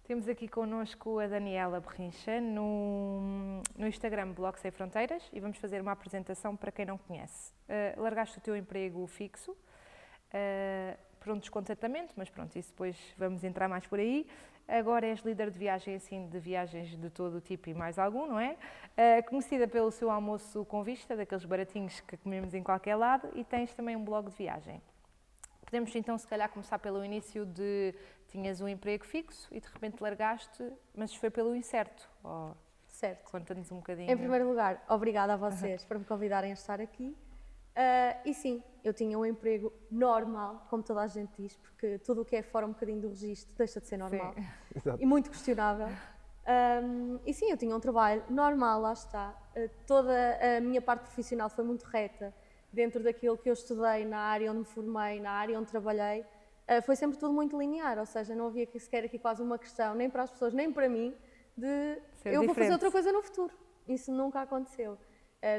Temos aqui connosco a Daniela Berrincha no Instagram Blog Sem Fronteiras e vamos fazer uma apresentação para quem não conhece. Largaste o teu emprego fixo por um descontentamento, mas pronto, isso depois vamos entrar mais por aí. Agora és líder de viagem, assim, de viagens de todo o tipo e mais algum, não é? Conhecida pelo seu almoço com vista, daqueles baratinhos que comemos em qualquer lado, e tens também um blog de viagem. Podemos então, se calhar, começar pelo início de... Tinhas um emprego fixo e de repente largaste, mas foi pelo incerto. Certo. Conta-nos um bocadinho. Em primeiro lugar, obrigada a vocês por me convidarem a estar aqui. E sim, eu tinha um emprego normal, como toda a gente diz, porque tudo o que é fora um bocadinho do registro deixa de ser normal. E muito questionável. E sim, eu tinha um trabalho normal, lá está. Toda a minha parte profissional foi muito reta. Dentro daquilo que eu estudei, na área onde me formei, na área onde trabalhei, foi sempre tudo muito linear, ou seja, não havia sequer aqui quase uma questão, nem para as pessoas, nem para mim, de vou fazer outra coisa no futuro. Isso nunca aconteceu.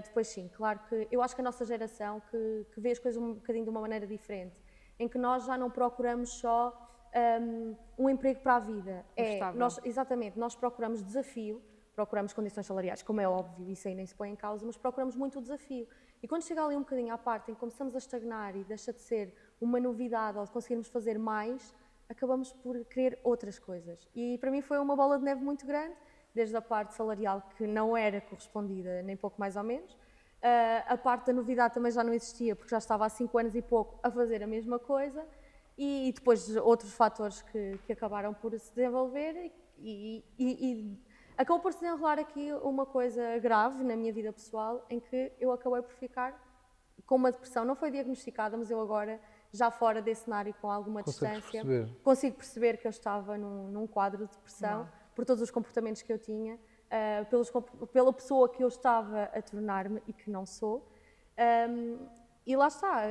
Depois sim, claro que eu acho que a nossa geração que vê as coisas um bocadinho de uma maneira diferente, em que nós já não procuramos só um emprego para a vida. Exatamente, nós procuramos desafio, procuramos condições salariais, como é óbvio, isso aí nem se põe em causa, mas procuramos muito o desafio. E quando chega ali um bocadinho à parte em que começamos a estagnar e deixa de ser uma novidade ou de conseguirmos fazer mais, acabamos por querer outras coisas. E para mim foi uma bola de neve muito grande, desde a parte salarial que não era correspondida, nem pouco mais ou menos. A parte da novidade também já não existia, porque já estava há 5 anos e pouco a fazer a mesma coisa. E depois outros fatores que acabaram por se desenvolver e acabou por se desenrolar aqui uma coisa grave na minha vida pessoal, em que eu acabei por ficar com uma depressão. Não foi diagnosticada, mas eu agora, já fora desse cenário, com alguma distância, consigo perceber que eu estava num quadro de depressão, por todos os comportamentos que eu tinha, pela pessoa que eu estava a tornar-me e que não sou. E lá está,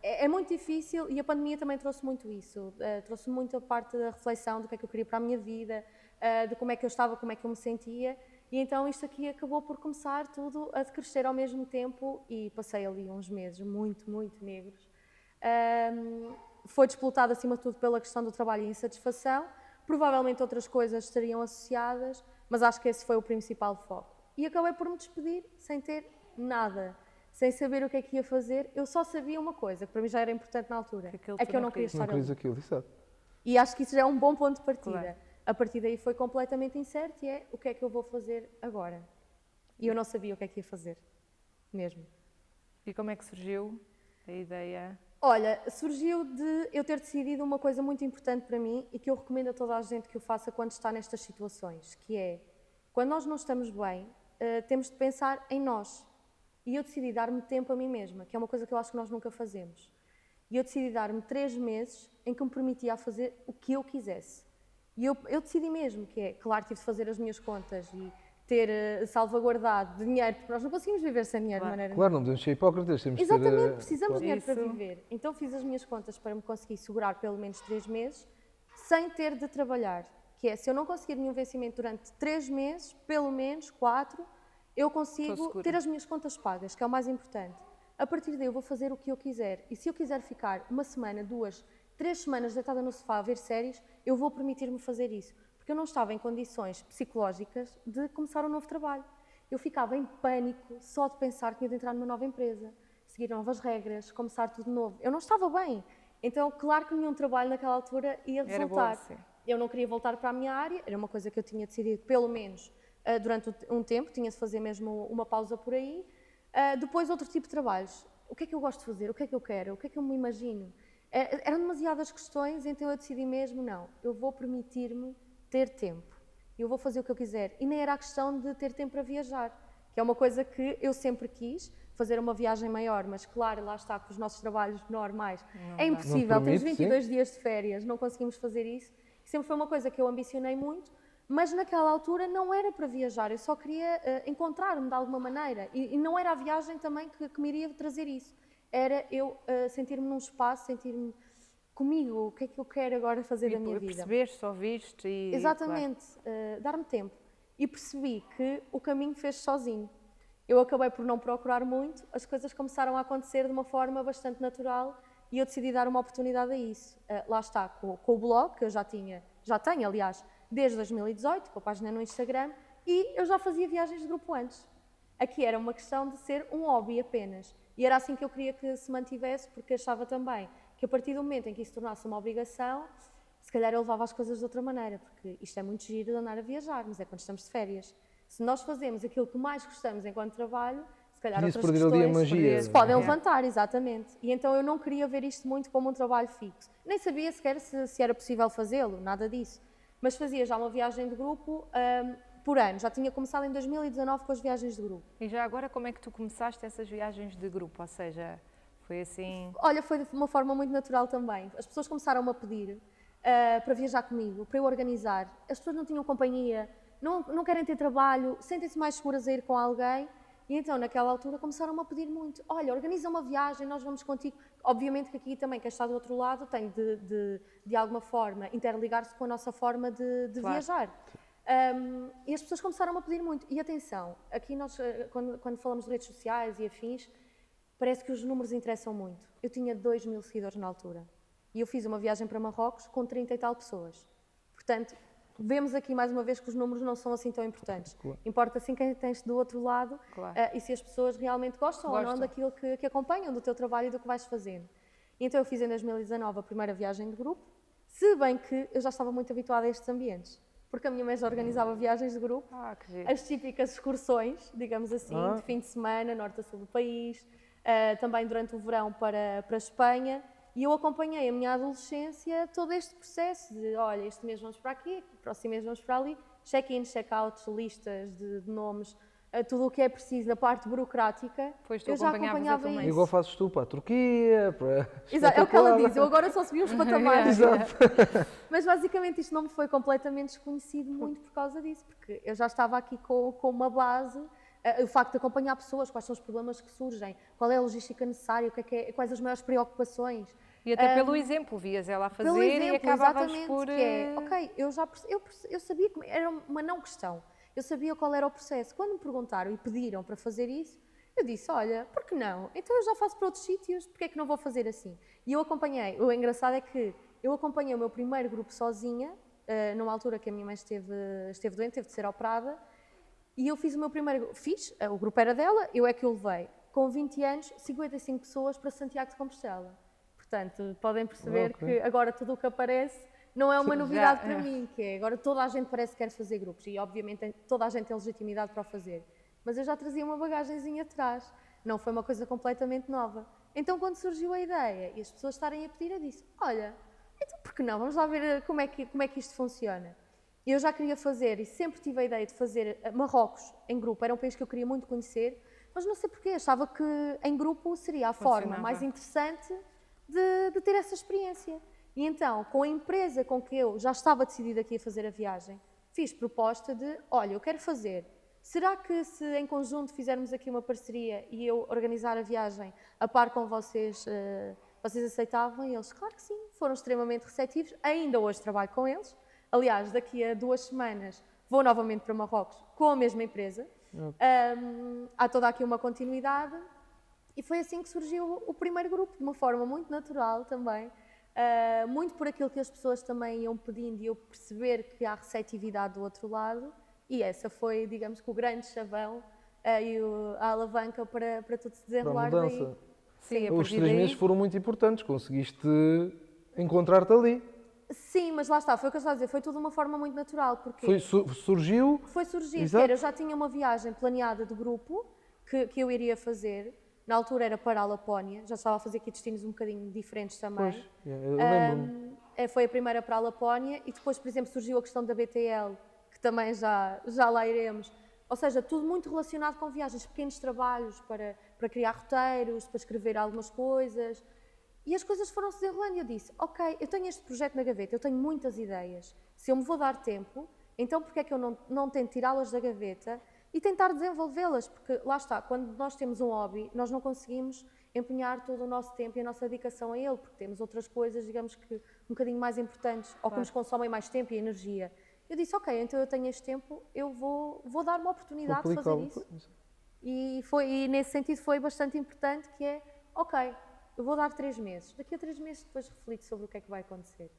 é muito difícil, e a pandemia também trouxe muito isso, trouxe muito a parte da reflexão do que é que eu queria para a minha vida, de como é que eu estava, como é que eu me sentia, e então isto aqui acabou por começar tudo a decrescer ao mesmo tempo e passei ali uns meses muito, muito negros. Foi desplotado acima de tudo pela questão do trabalho e insatisfação, provavelmente outras coisas estariam associadas, mas acho que esse foi o principal foco. E acabei por me despedir sem ter nada, sem saber o que é que ia fazer. Eu só sabia uma coisa, que para mim já era importante na altura, é que eu não queria estar ali. E acho que isso já é um bom ponto de partida. Claro. A partir daí foi completamente incerto e é o que é que eu vou fazer agora. E eu não sabia o que é que ia fazer, mesmo. E como é que surgiu a ideia? Olha, surgiu de eu ter decidido uma coisa muito importante para mim e que eu recomendo a toda a gente que o faça quando está nestas situações, que é, quando nós não estamos bem, temos de pensar em nós. E eu decidi dar-me tempo a mim mesma, que é uma coisa que eu acho que nós nunca fazemos. E eu decidi dar-me 3 meses em que me permitia fazer o que eu quisesse. E eu decidi mesmo, que é, claro, tive de fazer as minhas contas e ter salvaguardado dinheiro, porque nós não conseguimos viver sem dinheiro de maneira nenhuma. Claro, não podemos ser hipócritas, temos Exatamente, de ter... precisamos de dinheiro para viver. Então fiz as minhas contas para me conseguir segurar pelo menos 3 meses, sem ter de trabalhar. Que é, se eu não conseguir nenhum vencimento durante 3 meses, pelo menos 4, eu consigo ter as minhas contas pagas, que é o mais importante. A partir daí eu vou fazer o que eu quiser. E se eu quiser ficar 1 semana, 2, 3 semanas deitada no sofá a ver séries, eu vou permitir-me fazer isso. Porque eu não estava em condições psicológicas de começar um novo trabalho. Eu ficava em pânico só de pensar que tinha de entrar numa nova empresa, seguir novas regras, começar tudo de novo. Eu não estava bem. Então, claro que nenhum trabalho naquela altura ia resultar. Eu não queria voltar para a minha área, era uma coisa que eu tinha decidido, pelo menos, durante um tempo, tinha de fazer mesmo uma pausa por aí. Depois, outro tipo de trabalhos. O que é que eu gosto de fazer? O que é que eu quero? O que é que eu me imagino? Eram demasiadas questões, então eu decidi mesmo, não, eu vou permitir-me ter tempo. Eu vou fazer o que eu quiser. E nem era a questão de ter tempo para viajar, que é uma coisa que eu sempre quis, fazer uma viagem maior, mas claro, lá está, com os nossos trabalhos normais. É impossível, temos 22 dias de férias, não conseguimos fazer isso. Sempre foi uma coisa que eu ambicionei muito, mas naquela altura não era para viajar, eu só queria encontrar-me de alguma maneira. E não era a viagem também que me iria trazer isso. Era eu sentir-me num espaço, sentir-me comigo, o que é que eu quero agora fazer da minha vida. Percebeste, ouviste e... Exatamente, dar-me tempo. E percebi que o caminho fez sozinho. eu acabei por não procurar muito, as coisas começaram a acontecer de uma forma bastante natural e eu decidi dar uma oportunidade a isso. Lá está, com o blog, que eu já tenho, aliás, desde 2018, com a página no Instagram, e eu já fazia viagens de grupo antes. Aqui era uma questão de ser um hobby apenas. E era assim que eu queria que se mantivesse, porque achava também que a partir do momento em que isso tornasse uma obrigação, se calhar eu levava as coisas de outra maneira, porque isto é muito giro de andar a viajar, mas é quando estamos de férias. Se nós fazemos aquilo que mais gostamos enquanto trabalho, se calhar outras questões se podem levantar, exatamente. E então eu não queria ver isto muito como um trabalho fixo. Nem sabia sequer se era possível fazê-lo, nada disso. Mas fazia já uma viagem de grupo por ano. Já tinha começado em 2019 com as viagens de grupo. E já agora, como é que tu começaste essas viagens de grupo? Ou seja, foi assim... Olha, foi de uma forma muito natural também. As pessoas começaram-me a pedir para viajar comigo, para eu organizar. As pessoas não tinham companhia, não querem ter trabalho, sentem-se mais seguras a ir com alguém. E então, naquela altura, começaram-me a pedir muito. Olha, organiza uma viagem, nós vamos contigo. Obviamente que aqui também, quem está do outro lado, tem de alguma forma, interligar-se com a nossa forma de viajar. E as pessoas começaram-me a pedir muito. E atenção, aqui nós, quando falamos de redes sociais e afins, parece que os números interessam muito. Eu tinha 2.000 seguidores na altura. E eu fiz uma viagem para Marrocos com 30 e tal pessoas. Portanto, vemos aqui mais uma vez que os números não são assim tão importantes. Claro. Importa assim quem tens do outro lado, claro. E se as pessoas realmente gostam ou não daquilo que acompanham, do teu trabalho e do que vais fazendo. E então eu fiz em 2019 a primeira viagem de grupo, se bem que eu já estava muito habituada a estes ambientes. Porque a minha mãe já organizava viagens de grupo, as típicas excursões, digamos assim, de fim de semana, norte a sul do país, também durante o verão para a Espanha. E eu acompanhei a minha adolescência todo este processo de, olha, este mês vamos para aqui, próximo mês vamos para ali, check-in, check-out, listas de nomes, tudo o que é preciso, da parte burocrática. Pois tu acompanhava isso. Igual fazes tu para a Turquia, para... Exato, é o que ela diz, eu agora só subi os patamares. Exato. Mas basicamente isto não me foi completamente desconhecido muito por causa disso, porque eu já estava aqui com uma base. O facto de acompanhar pessoas, quais são os problemas que surgem, qual é a logística necessária, quais as maiores preocupações. E até pelo exemplo, vias ela a fazer e acabavas por... Ok, eu sabia que era uma não questão, eu sabia qual era o processo. Quando me perguntaram e pediram para fazer isso, eu disse, olha, por que não? Então eu já faço para outros sítios, porque é que não vou fazer assim? E eu acompanhei, o engraçado é que eu acompanhei o meu primeiro grupo sozinha, numa altura que a minha mãe esteve doente, teve de ser operada. E eu fiz o meu primeiro, o grupo era dela, eu é que o levei. Com 20 anos, 55 pessoas para Santiago de Compostela. Portanto, podem perceber que agora tudo o que aparece não é uma novidade para mim, que é agora toda a gente parece que quer fazer grupos e obviamente toda a gente tem legitimidade para o fazer. Mas eu já trazia uma bagagenzinha atrás, não foi uma coisa completamente nova. Então quando surgiu a ideia e as pessoas estarem a pedir, eu disse, olha, então por que não? Vamos lá ver como é que isto funciona. Eu já queria fazer e sempre tive a ideia de fazer Marrocos em grupo, era um país que eu queria muito conhecer, mas não sei porquê, achava que em grupo seria a forma mais interessante de ter essa experiência. E então, com a empresa com que eu já estava decidida aqui a fazer a viagem, fiz proposta de, olha, eu quero fazer, será que se em conjunto fizermos aqui uma parceria e eu organizar a viagem a par com vocês, vocês aceitavam? E eles, claro que sim, foram extremamente receptivos, ainda hoje trabalho com eles. Aliás, daqui a 2 semanas vou novamente para Marrocos com a mesma empresa. Há toda aqui uma continuidade e foi assim que surgiu o primeiro grupo, de uma forma muito natural também, muito por aquilo que as pessoas também iam pedindo e eu perceber que há receptividade do outro lado e essa foi, digamos que o grande chavão e a alavanca para tudo se desenrolar daí. Sim, os 3 meses foram muito importantes, conseguiste encontrar-te ali. Sim, mas lá está, foi o que eu estava a dizer, foi tudo de uma forma muito natural, porque... Surgiu, eu já tinha uma viagem planeada de grupo, que eu iria fazer, na altura era para a Lapónia, já estava a fazer aqui destinos um bocadinho diferentes também. Pois, eu lembro-me. Foi a primeira para a Lapónia e depois, por exemplo, surgiu a questão da BTL, que também já lá iremos. Ou seja, tudo muito relacionado com viagens, pequenos trabalhos para criar roteiros, para escrever algumas coisas... E as coisas foram-se desenrolando e eu disse, ok, eu tenho este projeto na gaveta, eu tenho muitas ideias, se eu me vou dar tempo, então porque é que eu não tento tirá-las da gaveta e tentar desenvolvê-las? Porque lá está, quando nós temos um hobby, nós não conseguimos empenhar todo o nosso tempo e a nossa dedicação a ele, porque temos outras coisas, digamos que um bocadinho mais importantes, ou que nos consomem mais tempo e energia. Eu disse, ok, então eu tenho este tempo, eu vou dar uma oportunidade de fazer isso. E nesse sentido foi bastante importante, que é, ok, eu vou dar 3 meses, daqui a 3 meses depois reflito sobre o que é que vai acontecer.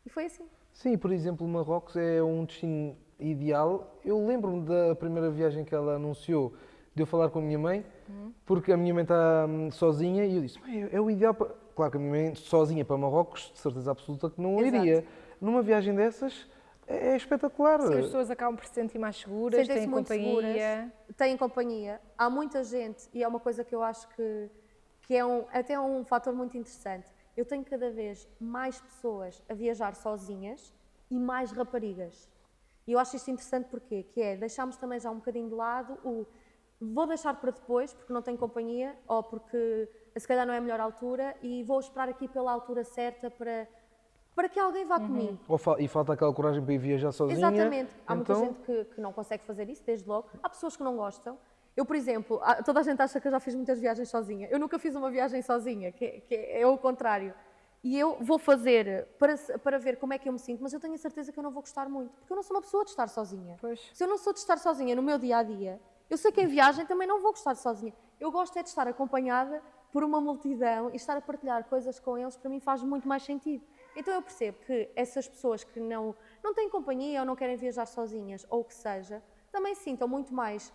E foi assim. Sim, por exemplo, Marrocos é um destino ideal. Eu lembro-me da primeira viagem que ela anunciou, de eu falar com a minha mãe, porque a minha mãe está sozinha e eu disse, mãe, é o ideal para... Claro que a minha mãe sozinha para Marrocos, de certeza absoluta que não iria. Numa viagem dessas é espetacular. Sim, as pessoas acabam por se sentir mais seguras, têm companhia. Têm companhia. Há muita gente, e é uma coisa que eu acho que é até um fator muito interessante. Eu tenho cada vez mais pessoas a viajar sozinhas e mais raparigas. E eu acho isto interessante porque que é, deixámos também já um bocadinho de lado o vou deixar para depois porque não tenho companhia ou porque se calhar não é a melhor altura e vou esperar aqui pela altura certa para que alguém vá comigo. E falta aquela coragem para ir viajar sozinha. Exatamente. Há muita gente que não consegue fazer isso, desde logo. Há pessoas que não gostam. Eu, por exemplo, toda a gente acha que eu já fiz muitas viagens sozinha. Eu nunca fiz uma viagem sozinha, que é o contrário. E eu vou fazer para ver como é que eu me sinto, mas eu tenho a certeza que eu não vou gostar muito, porque eu não sou uma pessoa de estar sozinha. Pois. Se eu não sou de estar sozinha no meu dia-a-dia, eu sei que em viagem também não vou gostar sozinha. Eu gosto é de estar acompanhada por uma multidão e estar a partilhar coisas com eles, para mim faz muito mais sentido. Então eu percebo que essas pessoas que não têm companhia ou não querem viajar sozinhas, ou o que seja, também se sintam muito mais...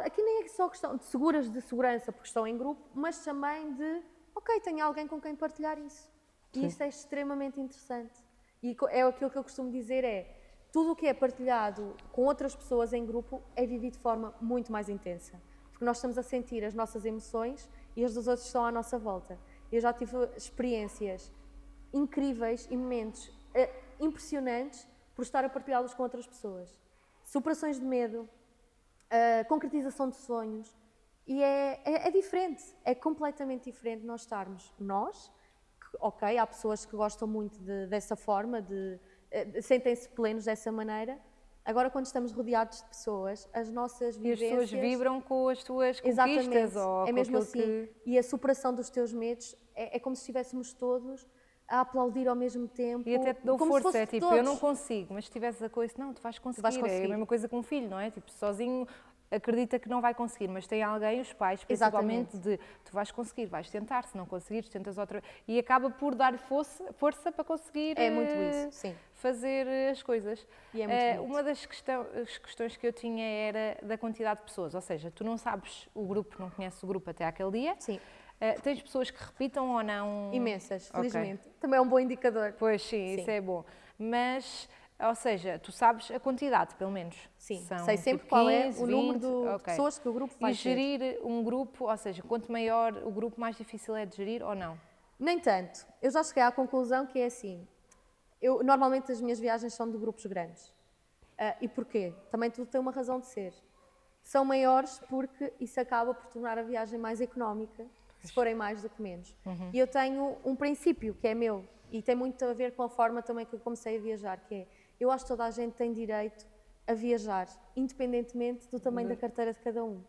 Aqui nem é só questão de segurança, porque estão em grupo, mas também de, ok, tenho alguém com quem partilhar isso. E isso é extremamente interessante. E é aquilo que eu costumo dizer tudo o que é partilhado com outras pessoas em grupo é vivido de forma muito mais intensa. Porque nós estamos a sentir as nossas emoções e as dos outros estão à nossa volta. Eu já tive experiências incríveis e momentos impressionantes por estar a partilhá-los com outras pessoas. Superações de medo, concretização de sonhos. E é diferente, é completamente diferente nós estarmos ok, há pessoas que gostam muito dessa forma, sentem-se plenos dessa maneira. Agora, quando estamos rodeados de pessoas, as nossas vivências... E as pessoas vibram com as tuas conquistas. Exatamente, ou é mesmo assim. Que... E a superação dos teus medos é como se estivéssemos todos a aplaudir ao mesmo tempo. E até te dou força, tipo, todos. eu não consigo, mas se tivesse a coisa, não, tu vais conseguir. É a mesma coisa com um filho, não é? Tipo, sozinho acredita que não vai conseguir, mas tem alguém, os pais, principalmente, de tu vais conseguir, vais tentar, se não conseguires, tentas outra vez. E acaba por dar força para conseguir muito isso, sim. fazer as coisas. E é muito uma das questões que eu tinha era da quantidade de pessoas, ou seja, tu não sabes o grupo, não conheces o grupo até aquele dia. Sim. Tens pessoas que repitam ou não? Imensas, felizmente. Okay. Também é um bom indicador. Pois sim, isso é bom. Mas, ou seja, tu sabes a quantidade, pelo menos. Sim, sei sempre tipo 15, qual é o 20, número de pessoas que o grupo vai ter. E gerir um grupo, ou seja, quanto maior o grupo, mais difícil é de gerir ou não? Nem tanto. Eu já cheguei à conclusão que é assim. Normalmente as minhas viagens são de grupos grandes. E porquê? Também tudo tem uma razão de ser. São maiores porque isso acaba por tornar a viagem mais económica, se forem mais do que menos. E eu tenho um princípio que é meu e tem muito a ver com a forma também que eu comecei a viajar, que é, eu acho que toda a gente tem direito a viajar, independentemente do tamanho da carteira de cada um.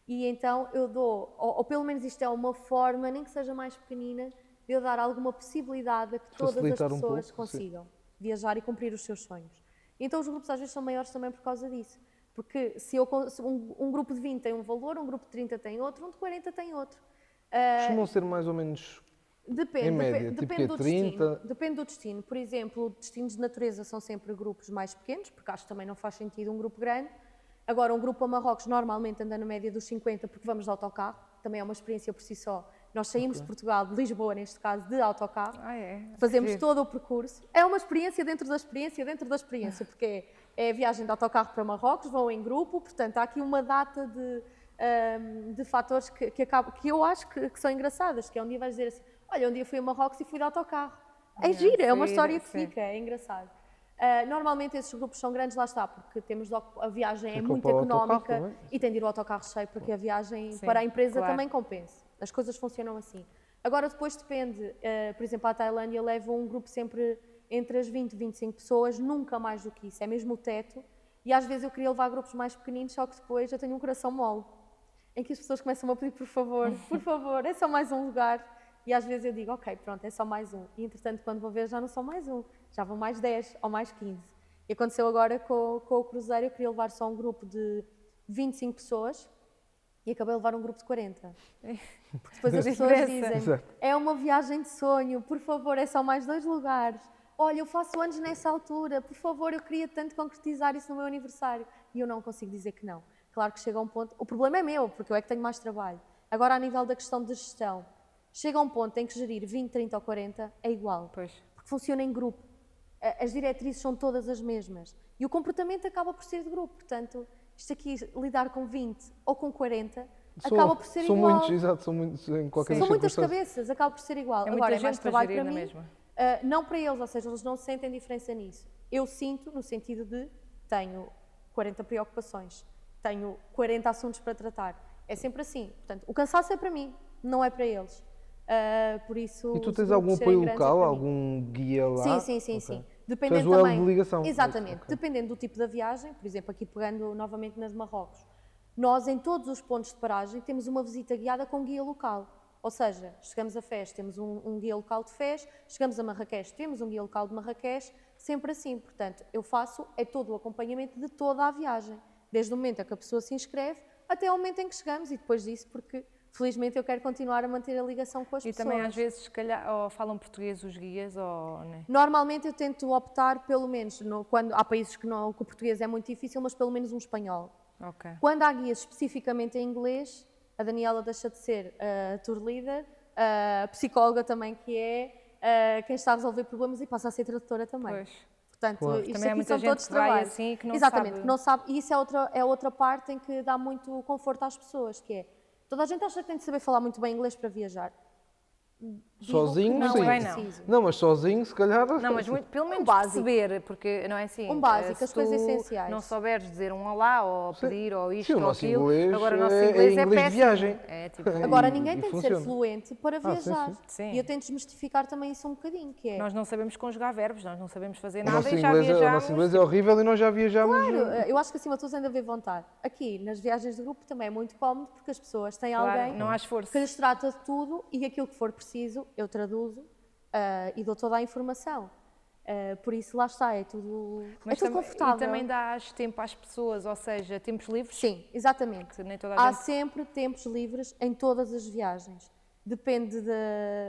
E então eu dou, ou pelo menos isto é uma forma, nem que seja mais pequenina, de eu dar alguma possibilidade a que todas as pessoas consigam viajar e cumprir os seus sonhos. E então os grupos às vezes são maiores também por causa disso. Porque se um grupo de 20 tem um valor, um grupo de 30 tem outro, um de 40 tem outro. Costumam ser mais ou menos em média, depende tipo do 30? Destino. Depende do destino. Por exemplo, destinos de natureza são sempre grupos mais pequenos, porque acho que também não faz sentido um grupo grande. Agora, um grupo a Marrocos normalmente anda na média dos 50, porque vamos de autocarro, também é uma experiência por si só. Nós saímos de Portugal, de Lisboa neste caso, de autocarro, fazemos todo o percurso. É uma experiência dentro da experiência, porque é a viagem de autocarro para Marrocos, vão em grupo, portanto há aqui uma data de fatores que eu acho que são engraçadas, que é um dia vais dizer assim, olha, um dia fui a Marrocos e fui de autocarro. É gira, é uma história que fica, é engraçado. Normalmente esses grupos são grandes, lá está, porque a viagem é muito económica e tem de ir o autocarro cheio, porque a viagem para a empresa também compensa. As coisas funcionam assim. Agora depois depende, por exemplo, a Tailândia leva um grupo sempre entre as 20 e 25 pessoas, nunca mais do que isso, é mesmo o teto. E às vezes eu queria levar grupos mais pequeninos, só que depois eu tenho um coração mole, em que as pessoas começam a pedir, por favor, é só mais um lugar. E às vezes eu digo, ok, pronto, é só mais um. E entretanto, quando vou ver, já não são mais um, já vão mais 10 ou mais 15. E aconteceu agora com o cruzeiro, eu queria levar só um grupo de 25 pessoas, e acabei a levar um grupo de 40. Porque depois as A pessoas diferença. dizem, é uma viagem de sonho, por favor, é só mais 2 lugares. Olha, eu faço anos nessa altura, por favor, eu queria tanto concretizar isso no meu aniversário. E eu não consigo dizer que não. Claro que chega a um ponto, o problema é meu, porque eu é que tenho mais trabalho. Agora, a nível da questão de gestão, chega a um ponto em que gerir 20, 30 ou 40 é igual. Pois. Porque funciona em grupo. As diretrizes são todas as mesmas. E o comportamento acaba por ser de grupo. Portanto, isto aqui, lidar com 20 ou com 40, acaba por ser são igual. muitos, exato, são muitos em qualquer São muitas circunstância. cabeças, acaba por ser igual. É muita Agora, é mais gente para trabalho gerir para na mim. mesma. Não para eles, ou seja, eles não sentem diferença nisso. Eu sinto, no sentido de tenho 40 preocupações, tenho 40 assuntos para tratar. É sempre assim. Portanto, o cansaço é para mim, não é para eles. Por isso, E tu os tens grupos algum serem apoio grandes é local, para mim. algum guia lá? Sim, sim, sim, Ok. sim. Tu és Dependendo o elo também. de ligação. Exatamente. Ok. Dependendo do tipo da viagem, por exemplo, aqui pegando novamente nas de Marrocos, nós em todos os pontos de paragem temos uma visita guiada com guia local. Ou seja, chegamos a Fez, temos um guia local de Fez, chegamos a Marrakech, temos um guia local de Marrakech, sempre assim. Portanto, eu faço todo o acompanhamento de toda a viagem, desde o momento em que a pessoa se inscreve até ao momento em que chegamos e depois disso, porque felizmente eu quero continuar a manter a ligação com as E pessoas. também às vezes, se calhar, ou falam português os guias, ou... Né? Normalmente eu tento optar, pelo menos, quando há países que o português é muito difícil, mas pelo menos um espanhol. Ok. Quando há guias especificamente em inglês, a Daniela deixa de ser a tour leader, a psicóloga também que é, quem está a resolver problemas e passa a ser tradutora também. Pois. Portanto, Claro. isto Também há aqui muita são gente todos que vai trabalhos. assim e que não Exatamente, sabe. que não sabe. E isso é outra parte em que dá muito conforto às pessoas, que é, toda a gente acha que tem de saber falar muito bem inglês para viajar. Digo Sozinho, que não sim. é Não. preciso. Não, mas sozinho, se calhar. Não, mas pelo menos básico. perceber, porque não é assim. Básico, se as coisas tu essenciais. não souberes dizer um olá, ou pedir, ou isto, Sim, o ou nosso aquilo, inglês agora o nosso é inglês é inglês de péssimo. viagem. É tipo, Agora, E- ninguém e tem de funciona. ser fluente para sim, viajar. sim. Sim. E eu tento desmistificar também isso um bocadinho, que é... nós não sabemos conjugar verbos, nós não sabemos fazer O nada nosso e já inglês, o viajamos. nosso inglês é horrível e nós já viajamos. Claro, eu acho que acima de tudo ainda haver vontade. Aqui, nas viagens de grupo, também é muito cómodo, porque as pessoas têm Claro, alguém não há esforço. que lhes trata de tudo e aquilo que for preciso, eu traduzo e dou toda a informação. Por isso, lá está, é tudo confortável. E também dás tempo às pessoas, ou seja, tempos livres. Sim, exatamente. Que nem toda Há a gente... sempre tempos livres em todas as viagens. Depende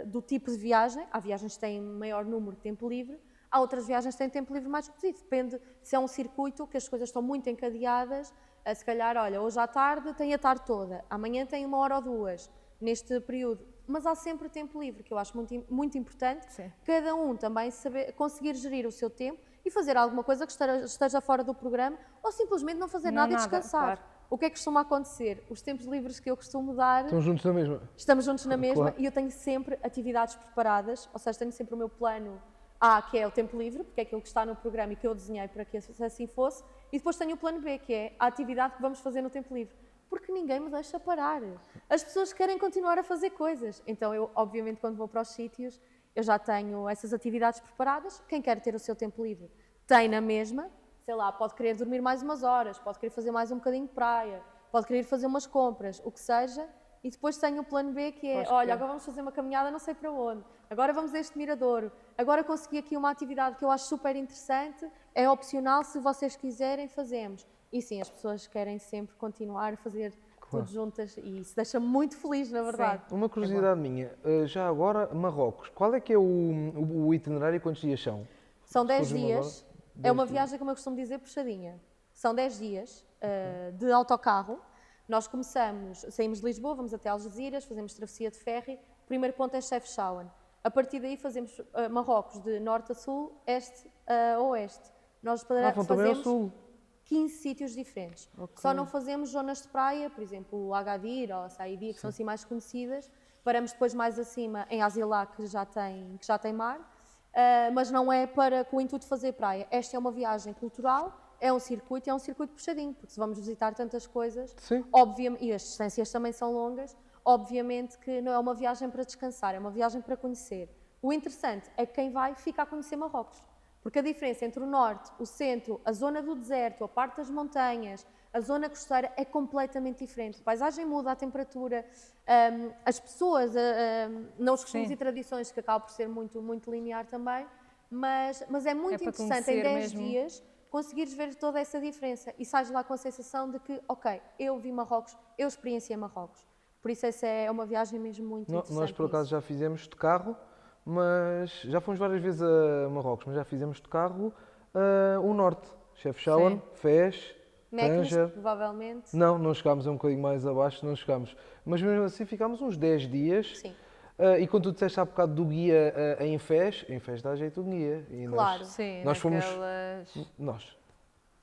do tipo de viagem. Há viagens que têm maior número de tempo livre, há outras viagens que têm tempo livre mais reduzido. Depende se é um circuito que as coisas estão muito encadeadas. Se calhar, olha, hoje à tarde tem a tarde toda, amanhã tem 1 hora ou 2, neste período. Mas há sempre tempo livre, que eu acho muito, muito importante. Sim. Cada um também conseguir gerir o seu tempo e fazer alguma coisa que esteja fora do programa ou simplesmente não fazer nada e descansar. Claro. O que é que costuma acontecer? Os tempos livres que eu costumo dar, Estão juntos na mesma. estamos juntos na mesma Claro. e eu tenho sempre atividades preparadas, ou seja, tenho sempre o meu plano A, que é o tempo livre, porque é aquilo que está no programa e que eu desenhei para que assim fosse, e depois tenho o plano B, que é a atividade que vamos fazer no tempo livre. Porque ninguém me deixa parar. As pessoas querem continuar a fazer coisas. Então eu, obviamente, quando vou para os sítios, eu já tenho essas atividades preparadas. Quem quer ter o seu tempo livre tem na mesma, sei lá, pode querer dormir mais umas horas, pode querer fazer mais um bocadinho de praia, pode querer fazer umas compras, o que seja. E depois tenho o plano B, que é, Podes olha, crer. agora vamos fazer uma caminhada não sei para onde, agora vamos a este miradouro, agora consegui aqui uma atividade que eu acho super interessante, é opcional, se vocês quiserem, fazemos. E sim, as pessoas querem sempre continuar a fazer tudo juntas e isso deixa-me muito feliz, na verdade. Uma curiosidade minha, já agora, Marrocos, qual é que é o itinerário e quantos dias são? São 10 Surgiu-me dias, agora. é 10 uma dias. viagem, como eu costumo dizer, puxadinha. São 10 dias de autocarro. Nós saímos de Lisboa, vamos até Algeciras, fazemos travessia de ferry. O primeiro ponto é Chefchaouen. A partir daí fazemos Marrocos de norte a sul, este a oeste. Nós Vão também ao fazemos sul. 15 sítios diferentes. Só não fazemos zonas de praia, por exemplo, o Agadir ou a Saidi, que são assim mais conhecidas. Paramos depois mais acima em Azilá, que já tem mar. Mas não é com o intuito de fazer praia. Esta é uma viagem cultural, é um circuito puxadinho, porque se vamos visitar tantas coisas, Sim. obviamente, e as distâncias também são longas, obviamente que não é uma viagem para descansar, é uma viagem para conhecer. O interessante é que quem vai fica a conhecer Marrocos, porque a diferença entre o norte, o centro, a zona do deserto, a parte das montanhas, a zona costeira é completamente diferente. A paisagem muda, a temperatura, as pessoas, não os costumes Sim. e tradições, que acaba por ser muito, muito linear também, mas é muito para interessante conhecer em 10 mesmo. dias conseguires ver toda essa diferença e sais lá com a sensação de que, ok, eu vi Marrocos, eu experienciei Marrocos. Por isso essa é uma viagem mesmo muito interessante. Nós, por acaso, já fizemos de carro, mas já fomos várias vezes a Marrocos, mas já fizemos de carro o norte. Chefchaouen, Fez, Meknes, Tanger. provavelmente. Não chegámos, é um bocadinho mais abaixo, não chegámos. Mas mesmo assim ficámos uns 10 dias. Sim. E quando tu disseste há bocado do guia em Fez dá jeito do guia. E Claro. Sim, nós fomos. naquelas... Nós.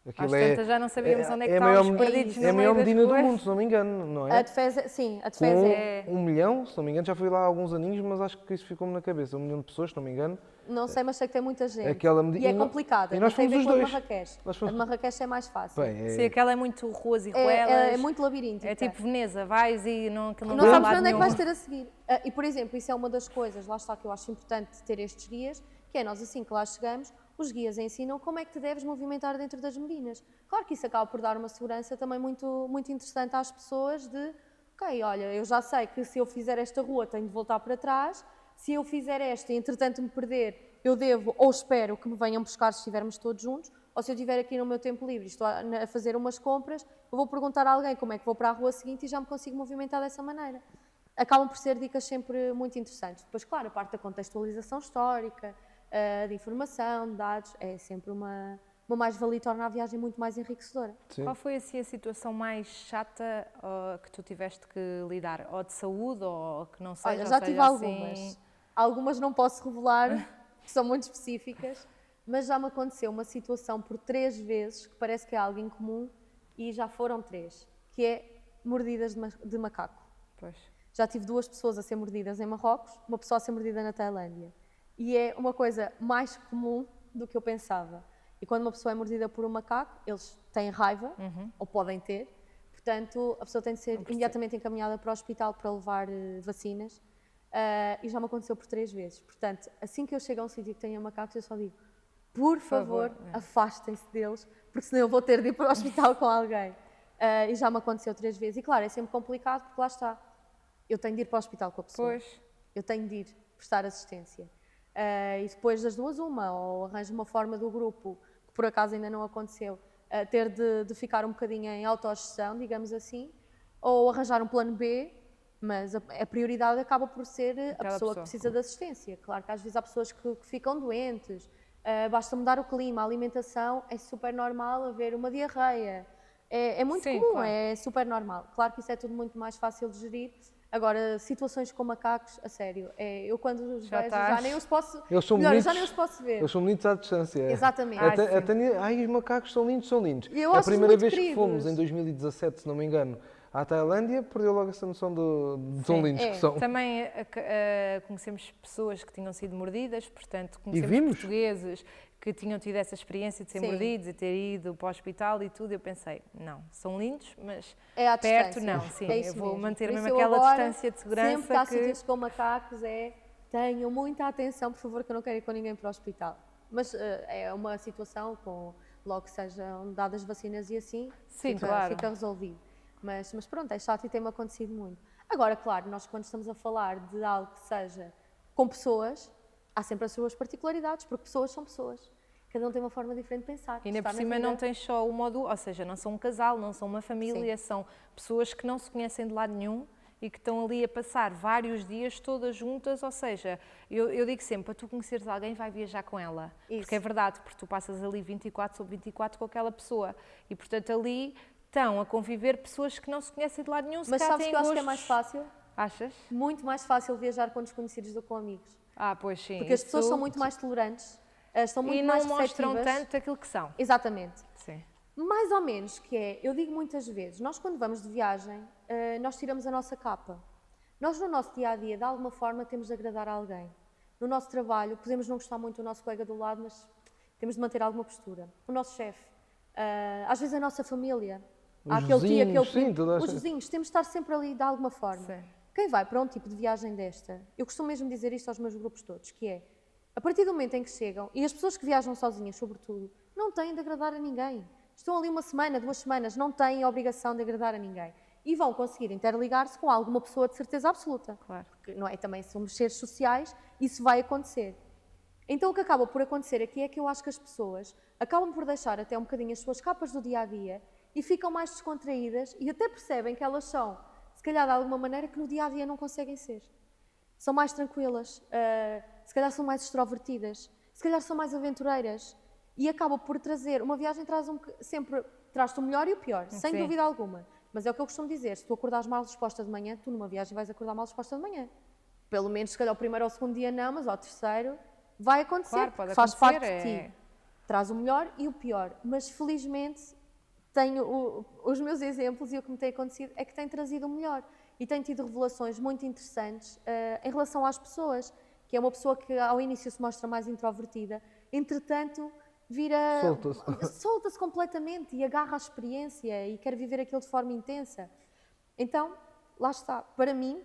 Às Aquilo tantas já não sabíamos onde é que a maior, estávamos perdidos no é a maior meio das Medina do ruas. mundo, se não me engano, não é? A de Fez, sim, a de Fez é. Com 1 milhão, se não me engano, já fui lá há alguns aninhos, mas acho que isso ficou-me na cabeça. 1 milhão de pessoas, se não me engano. Não sei, mas sei que tem muita gente. Aquela E é complicada. E nós tem a fomos ver os com a de dois. Marrakech. Nós A fomos- de Marrakech é mais fácil. Bem, Sim, aquela é muito ruas e ruelas. É muito labiríntica. É tipo Veneza, vais e não Não dá sabes lado para onde é que nenhum. vais ter a seguir. E, por exemplo, isso é uma das coisas, lá está, que eu acho importante ter estes guias, que é nós, assim que lá chegamos, os guias ensinam como é que te deves movimentar dentro das Medinas. Claro que isso acaba por dar uma segurança também muito, muito interessante às pessoas de, ok, olha, eu já sei que se eu fizer esta rua tenho de voltar para trás, se eu fizer esta e entretanto me perder, eu devo ou espero que me venham buscar se estivermos todos juntos, ou se eu estiver aqui no meu tempo livre e estou a fazer umas compras, eu vou perguntar a alguém como é que vou para a rua seguinte e já me consigo movimentar dessa maneira. Acabam por ser dicas sempre muito interessantes. Depois, claro, a parte da contextualização histórica, de informação, de dados, é sempre uma mais-valia e torna a viagem muito mais enriquecedora. Sim. Qual foi assim a situação mais chata que tu tiveste que lidar? Ou de saúde, ou que não seja? Olha, ou já seja, tive assim- algumas. Algumas não posso revelar, que são muito específicas, mas já me aconteceu uma situação por 3 vezes, que parece que é algo incomum, e já foram 3, que é mordidas de macaco. Pois. Já tive 2 pessoas a ser mordidas em Marrocos, uma pessoa a ser mordida na Tailândia. E é uma coisa mais comum do que eu pensava. E quando uma pessoa é mordida por um macaco, eles têm raiva, ou podem ter, portanto, a pessoa tem de ser imediatamente encaminhada para o hospital para levar vacinas. E já me aconteceu por 3 vezes. Portanto, assim que eu chego a um sítio que tenha macacos, eu só digo, por favor, afastem-se deles, porque senão eu vou ter de ir para o hospital com alguém. E já me aconteceu 3 vezes. E claro, é sempre complicado, porque lá está. Eu tenho de ir para o hospital com a pessoa. Pois. Eu tenho de ir prestar assistência. E depois das duas, ou arranjo uma forma do grupo, que por acaso ainda não aconteceu, ter de ficar um bocadinho em autogestão, digamos assim, ou arranjar um plano B, mas a prioridade acaba por ser a pessoa que precisa de assistência. Claro que às vezes há pessoas que ficam doentes, basta mudar o clima, a alimentação, é super normal haver uma diarreia. É muito comum, claro. é super normal. Claro que isso é tudo muito mais fácil de gerir. Agora, situações com macacos, a sério, eu quando os vejo já nem os posso... Eles são melhor, bonitos, já nem os posso ver. Eles são bonitos à distância. Exatamente. Ai, os macacos são lindos, são lindos. Eu A acho primeira muito vez que queridos. fomos, em 2017, se não me engano, à Tailândia, perdeu logo essa noção de tão lindos que são. Também conhecemos pessoas que tinham sido mordidas, portanto, conhecemos vimos? portugueses que tinham tido essa experiência de ser Sim. mordidos e ter ido para o hospital e tudo. Eu pensei, não, são lindos, mas É à perto distância. não, sim, É isso eu vou mesmo. manter Por mesmo isso eu aquela agora, distância de sempre que há segurança sítios com macacos, tenham muita atenção, por favor, que eu não quero ir com ninguém para o hospital. Mas é uma situação com, logo que sejam dadas vacinas e assim, Sim, fica, claro. fica resolvido. Mas pronto, é chato e tem-me acontecido muito. Agora, claro, nós quando estamos a falar de algo que seja com pessoas, há sempre as suas particularidades, porque pessoas são pessoas. Cada um tem uma forma diferente de pensar. E ainda Está por na cima vida. não tens só o modo, ou seja, não são um casal, não são uma família, são pessoas que não se conhecem de lado nenhum e que estão ali a passar vários dias todas juntas, ou seja, eu digo sempre, para tu conheceres alguém, vai viajar com ela. Isso. Porque é verdade, porque tu passas ali 24 sobre 24 com aquela pessoa e, portanto, ali estão a conviver pessoas que não se conhecem de lado nenhum, se Mas calhar sabes têm que eu acho que é gostos. mais fácil? Achas? Muito mais fácil viajar com desconhecidos do que com amigos. Ah, pois sim. Porque as pessoas isso- são muito mais tolerantes, estão muito E mais não mostram receptivas. tanto aquilo que são. Exatamente. Sim. Mais ou menos, que é, eu digo muitas vezes, nós quando vamos de viagem, nós tiramos a nossa capa. Nós no nosso dia-a-dia, de alguma forma, temos de agradar a alguém. No nosso trabalho, podemos não gostar muito do nosso colega do lado, mas temos de manter alguma postura. O nosso chefe, às vezes a nossa família, Os há aquele tio, vizinhos, aquele sim, primo, toda a os gente. vizinhos, temos de estar sempre ali de alguma forma. Sim. Quem vai para um tipo de viagem desta, eu costumo mesmo dizer isto aos meus grupos todos, que é, a partir do momento em que chegam, e as pessoas que viajam sozinhas, sobretudo, não têm de agradar a ninguém. Estão ali 1 semana, 2 semanas, não têm a obrigação de agradar a ninguém. E vão conseguir interligar-se com alguma pessoa de certeza absoluta. Claro. Porque, não é? Também somos seres sociais, isso vai acontecer. Então o que acaba por acontecer aqui é que eu acho que as pessoas acabam por deixar até um bocadinho as suas capas do dia-a-dia e ficam mais descontraídas e até percebem que elas são, se calhar de alguma maneira, que no dia-a-dia não conseguem ser. São mais tranquilas, se calhar são mais extrovertidas, se calhar são mais aventureiras e acaba por trazer, uma viagem sempre traz-te o melhor e o pior, sem dúvida alguma. Mas é o que eu costumo dizer, se tu acordares mal disposta de manhã, tu numa viagem vais acordar mal disposta de manhã. Pelo menos, se calhar, o primeiro ou o segundo dia não, mas ao terceiro vai acontecer, claro, pode faz acontecer, parte de ti. Traz o melhor e o pior. Mas, felizmente, tenho os meus exemplos e o que me tem acontecido é que tem trazido o melhor. E tenho tido revelações muito interessantes em relação às pessoas, que é uma pessoa que ao início se mostra mais introvertida, entretanto vira... Solta-se completamente e agarra a experiência e quer viver aquilo de forma intensa. Então, lá está. Para mim,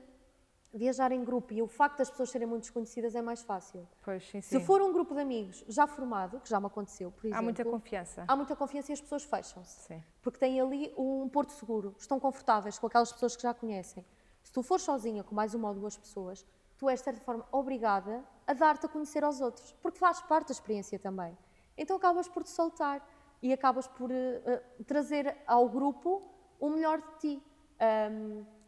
viajar em grupo e o facto das pessoas serem muito desconhecidas é mais fácil. Pois, sim, Se for um grupo de amigos já formado, que já me aconteceu, por exemplo... Há muita confiança. Há muita confiança e as pessoas fecham-se. Sim. Porque têm ali um porto seguro, estão confortáveis com aquelas pessoas que já conhecem. Se tu fores sozinha com mais uma ou duas pessoas, tu és, de certa forma, obrigada a dar-te a conhecer aos outros, porque faz parte da experiência também. Então acabas por te soltar e acabas por trazer ao grupo o melhor de ti.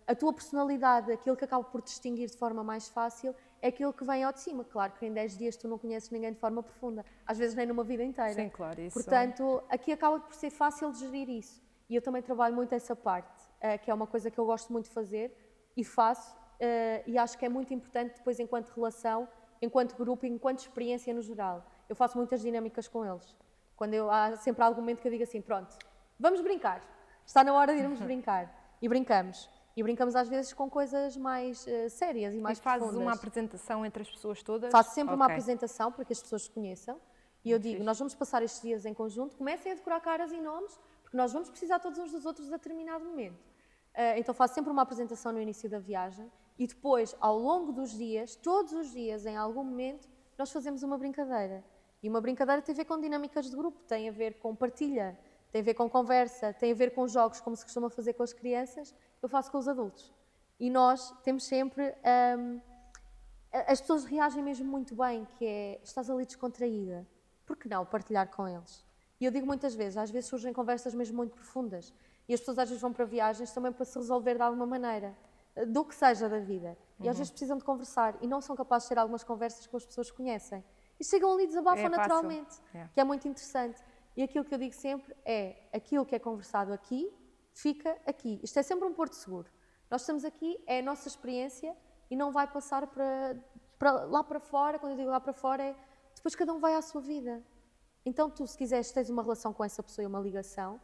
A tua personalidade, aquilo que acaba por te distinguir de forma mais fácil, é aquilo que vem ao de cima. Claro que em 10 dias tu não conheces ninguém de forma profunda, às vezes nem numa vida inteira. Sim, claro, isso. Portanto, aqui acaba por ser fácil de gerir isso. E eu também trabalho muito essa parte, que é uma coisa que eu gosto muito de fazer e faço, e acho que é muito importante depois enquanto relação, enquanto grupo e enquanto experiência no geral. Eu faço muitas dinâmicas com eles. Há sempre algum momento que eu digo assim, pronto, vamos brincar. Está na hora de irmos brincar. E brincamos. E brincamos às vezes com coisas mais sérias e mais profundas. E fazes uma apresentação entre as pessoas todas? Faço sempre uma apresentação para que as pessoas se conheçam. E eu digo, Fixe. nós vamos passar estes dias em conjunto, comecem a decorar caras e nomes, porque nós vamos precisar todos uns dos outros a determinado momento. Então faço sempre uma apresentação no início da viagem e depois, ao longo dos dias, todos os dias, em algum momento, nós fazemos uma brincadeira. E uma brincadeira tem a ver com dinâmicas de grupo, tem a ver com partilha, tem a ver com conversa, tem a ver com jogos, como se costuma fazer com as crianças, eu faço com os adultos. E nós temos sempre... as pessoas reagem mesmo muito bem, que é, estás ali descontraída, por que não partilhar com eles? E eu digo muitas vezes, às vezes surgem conversas mesmo muito profundas, e as pessoas às vezes vão para viagens também para se resolver de alguma maneira, do que seja da vida. E às vezes precisam de conversar, e não são capazes de ter algumas conversas que as pessoas conhecem. E chegam ali e desabafam naturalmente, que é muito interessante. E aquilo que eu digo sempre é, aquilo que é conversado aqui, fica aqui. Isto é sempre um porto seguro. Nós estamos aqui, é a nossa experiência e não vai passar lá para fora. Quando eu digo lá para fora é, depois cada um vai à sua vida. Então tu, se quiseres, tens uma relação com essa pessoa e uma ligação,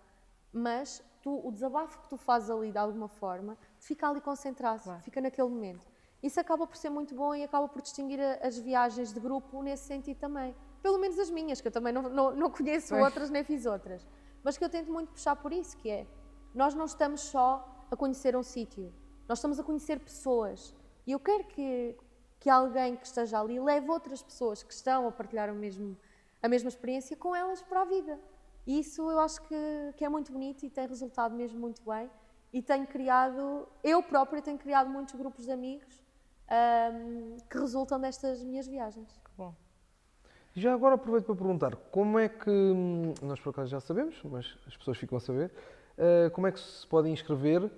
mas o desabafo que tu fazes ali de alguma forma, fica ali concentrado, fica naquele momento. Isso acaba por ser muito bom e acaba por distinguir as viagens de grupo nesse sentido também. Pelo menos as minhas, que eu também não conheço outras, nem fiz outras. Mas que eu tento muito puxar por isso, que é, nós não estamos só a conhecer um sítio, nós estamos a conhecer pessoas. E eu quero que alguém que esteja ali leve outras pessoas que estão a partilhar a mesma experiência com elas para a vida. E isso eu acho que é muito bonito e tem resultado mesmo muito bem. E eu própria tenho criado muitos grupos de amigos que resultam destas minhas viagens. Que bom. Já agora aproveito para perguntar, como é que, nós por acaso já sabemos, mas as pessoas ficam a saber, como é que se podem inscrever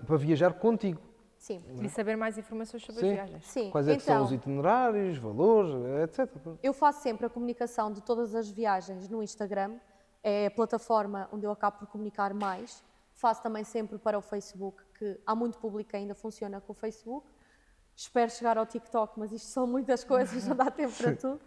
para viajar contigo? Sim. E saber mais informações sobre as viagens. Sim. Quais é que são os itinerários, valores, etc. Eu faço sempre a comunicação de todas as viagens no Instagram, é a plataforma onde eu acabo por comunicar mais. Faço também sempre para o Facebook, que há muito público que ainda funciona com o Facebook. Espero chegar ao TikTok, mas isto são muitas coisas, não dá tempo para tudo.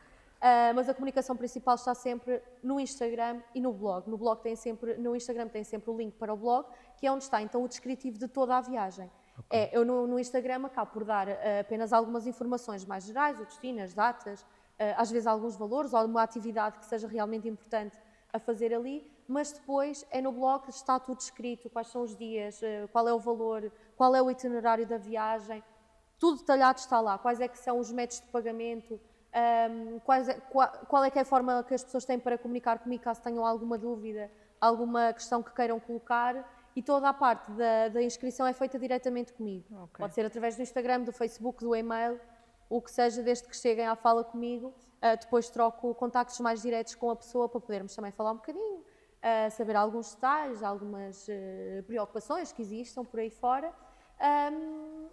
Mas a comunicação principal está sempre no Instagram e no blog. No Instagram tem sempre o link para o blog, que é onde está então o descritivo de toda a viagem. Okay. Eu no Instagram acabo por dar apenas algumas informações mais gerais, o destino, as datas, às vezes alguns valores ou alguma atividade que seja realmente importante a fazer ali, mas depois é no blog que está tudo escrito, quais são os dias, qual é o valor, qual é o itinerário da viagem, tudo detalhado está lá, quais é que são os métodos de pagamento, qual é que é a forma que as pessoas têm para comunicar comigo caso tenham alguma dúvida, alguma questão que queiram colocar, e toda a parte da inscrição é feita diretamente comigo. Okay. Pode ser através do Instagram, do Facebook, do e-mail, o que seja, desde que cheguem à fala comigo, depois troco contactos mais diretos com a pessoa para podermos também falar um bocadinho, saber alguns detalhes, algumas preocupações que existam por aí fora,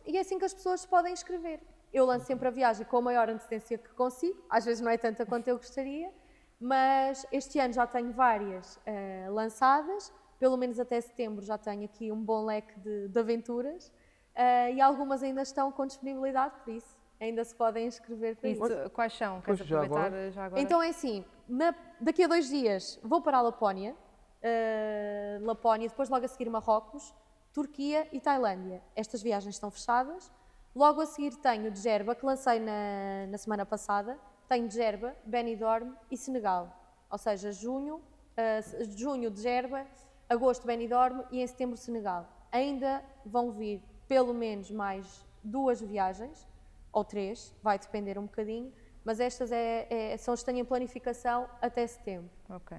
e é assim que as pessoas se podem inscrever. Eu lanço sempre a viagem com a maior antecedência que consigo, às vezes não é tanta quanto eu gostaria, mas este ano já tenho várias lançadas, pelo menos até setembro já tenho aqui um bom leque de aventuras, e algumas ainda estão com disponibilidade, por isso ainda se podem inscrever para isso. Quais são? Queres já aproveitar agora? já agora? Então é assim, daqui a 2 dias vou para a Lapónia, depois logo a seguir Marrocos, Turquia e Tailândia. Estas viagens estão fechadas. Logo a seguir tenho Djerba, que lancei na semana passada, tenho Djerba, Benidorm e Senegal. Ou seja, junho Djerba, agosto Benidorm e em setembro Senegal. Ainda vão vir pelo menos mais 2 viagens, ou 3, vai depender um bocadinho, mas estas são as que tenho em planificação até setembro. Ok.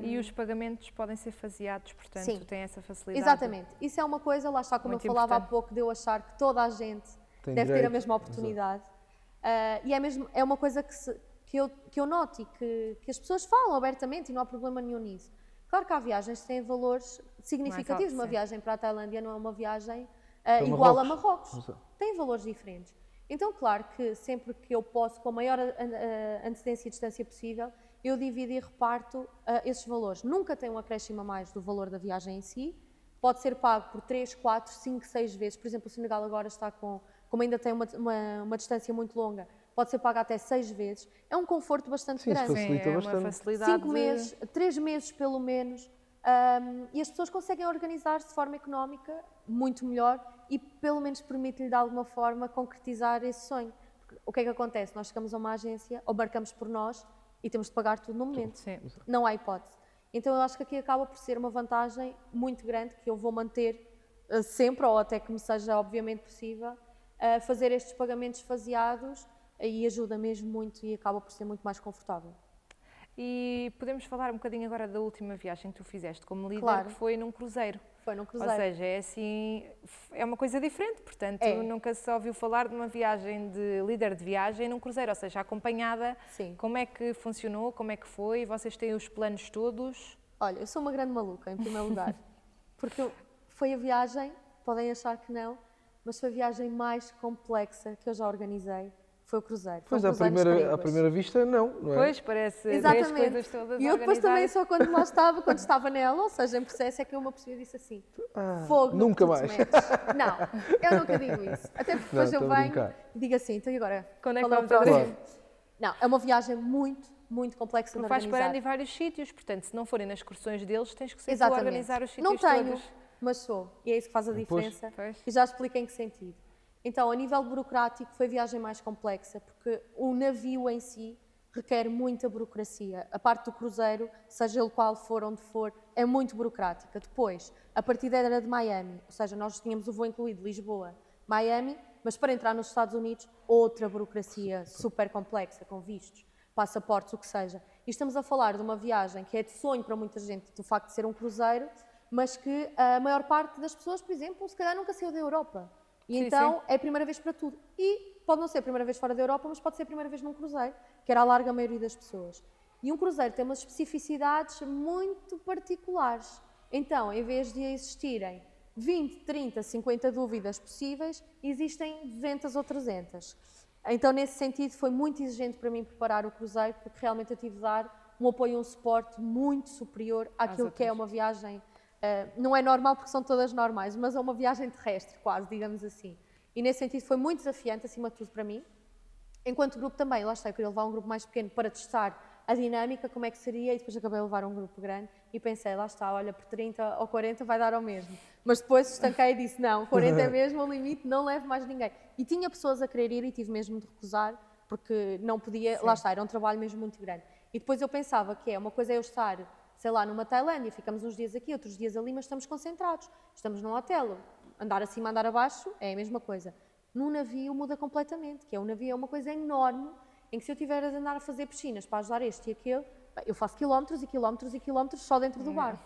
E os pagamentos podem ser faseados, portanto, Sim, tem essa facilidade. exatamente. Isso é uma coisa, lá está, como Muito eu falava há importante. pouco, de eu achar que toda a gente Tem deve ter a direito, mesma oportunidade. E é uma coisa que eu noto e que as pessoas falam abertamente e não há problema nenhum nisso. Claro que há viagens que têm valores significativos. alto, Uma sim. viagem para a Tailândia não é uma viagem Para igual a Marrocos. Marrocos. Tem valores diferentes. Então, claro que sempre que eu posso, com a maior antecedência e distância possível, eu divido e reparto esses valores. Nunca tem um acréscimo a mais do valor da viagem em si. Pode ser pago por 3, 4, 5, 6 vezes. Por exemplo, o Senegal agora está como ainda tem uma distância muito longa, pode ser pago até 6 vezes. É um conforto bastante Sim, isso grande. facilita é bastante. uma facilidade. 5 meses, 3 meses pelo menos, e as pessoas conseguem organizar-se de forma económica muito melhor e pelo menos permite-lhe de alguma forma concretizar esse sonho. Porque o que é que acontece? Nós chegamos a uma agência ou marcamos por nós e temos de pagar tudo no momento. Sim. Não há hipótese. Então eu acho que aqui acaba por ser uma vantagem muito grande que eu vou manter sempre, ou até que me seja obviamente possível, fazer estes pagamentos faseados, e ajuda mesmo muito e acaba por ser muito mais confortável. E podemos falar um bocadinho agora da última viagem que tu fizeste como líder, Claro. que foi num cruzeiro. Foi num cruzeiro. Ou seja, é assim, é uma coisa diferente, portanto, É. nunca se ouviu falar de uma viagem de líder de viagem num cruzeiro, ou seja, acompanhada. Sim. Como é que funcionou, como é que foi, vocês têm os planos todos? Olha, eu sou uma grande maluca, em primeiro lugar, porque foi a viagem, podem achar que não, mas foi a viagem mais complexa que eu já organizei, foi o cruzeiro. Foi Pois, um à cruzeiro nas primeira Caraíbas. vista, não é? Pois, parece ver as Exatamente. coisas todas E eu depois também, organizadas. só quando estava nela, ou seja, em processo, é que eu me apercebi e disse assim, fogo, no que nunca tu te mais. metes. Não, eu nunca digo isso. Até porque depois Não, eu estou a venho brincar. e digo assim, então e agora? Quando é que Qual o vamos abrir? próximo? Não, é uma viagem muito, muito complexa de Porque vais organizar. parando em vários sítios, portanto, se não forem nas excursões deles, tens que ser tu a Exatamente. organizar os sítios Não tenho, todos. mas sou. E é isso que faz a diferença. Pois. E já explico em que sentido. Então, a nível burocrático, foi a viagem mais complexa, porque o navio em si requer muita burocracia. A parte do cruzeiro, seja ele qual for, onde for, é muito burocrática. Depois, a partida era de Miami, ou seja, nós tínhamos o voo incluído Lisboa, Miami, mas para entrar nos Estados Unidos, outra burocracia super complexa, com vistos, passaportes, o que seja. E estamos a falar de uma viagem que é de sonho para muita gente, do facto de ser um cruzeiro, mas que a maior parte das pessoas, por exemplo, se calhar nunca saiu da Europa. E Sim, então sim. é a primeira vez para tudo. E pode não ser a primeira vez fora da Europa, mas pode ser a primeira vez num cruzeiro, que era a larga maioria das pessoas. E um cruzeiro tem umas especificidades muito particulares. Então, em vez de existirem 20, 30, 50 dúvidas possíveis, existem 200 ou 300. Então, nesse sentido, foi muito exigente para mim preparar o cruzeiro, porque realmente eu tive de dar um apoio e um suporte muito superior àquilo que é outras. uma viagem. Não é normal porque são todas normais, mas é uma viagem terrestre, quase, digamos assim. E nesse sentido foi muito desafiante, acima de tudo para mim. Enquanto grupo também, lá está, eu queria levar um grupo mais pequeno para testar a dinâmica, como é que seria, e depois acabei a levar um grupo grande e pensei, lá está, olha, por 30 ou 40 vai dar ao mesmo. Mas depois estanquei e disse, não, 40 é mesmo o limite, não levo mais ninguém. E tinha pessoas a querer ir e tive mesmo de recusar, porque não podia, lá está, era um trabalho mesmo muito grande. E depois eu pensava que uma coisa é eu estar, sei lá, numa Tailândia, ficamos uns dias aqui, outros dias ali, mas estamos concentrados. Estamos num hotel, andar acima, andar abaixo, é a mesma coisa. Num navio muda completamente, que um navio é uma coisa enorme, em que se eu tiver de andar a fazer piscinas para ajudar este e aquele, eu faço quilómetros e quilómetros e quilómetros só dentro do barco.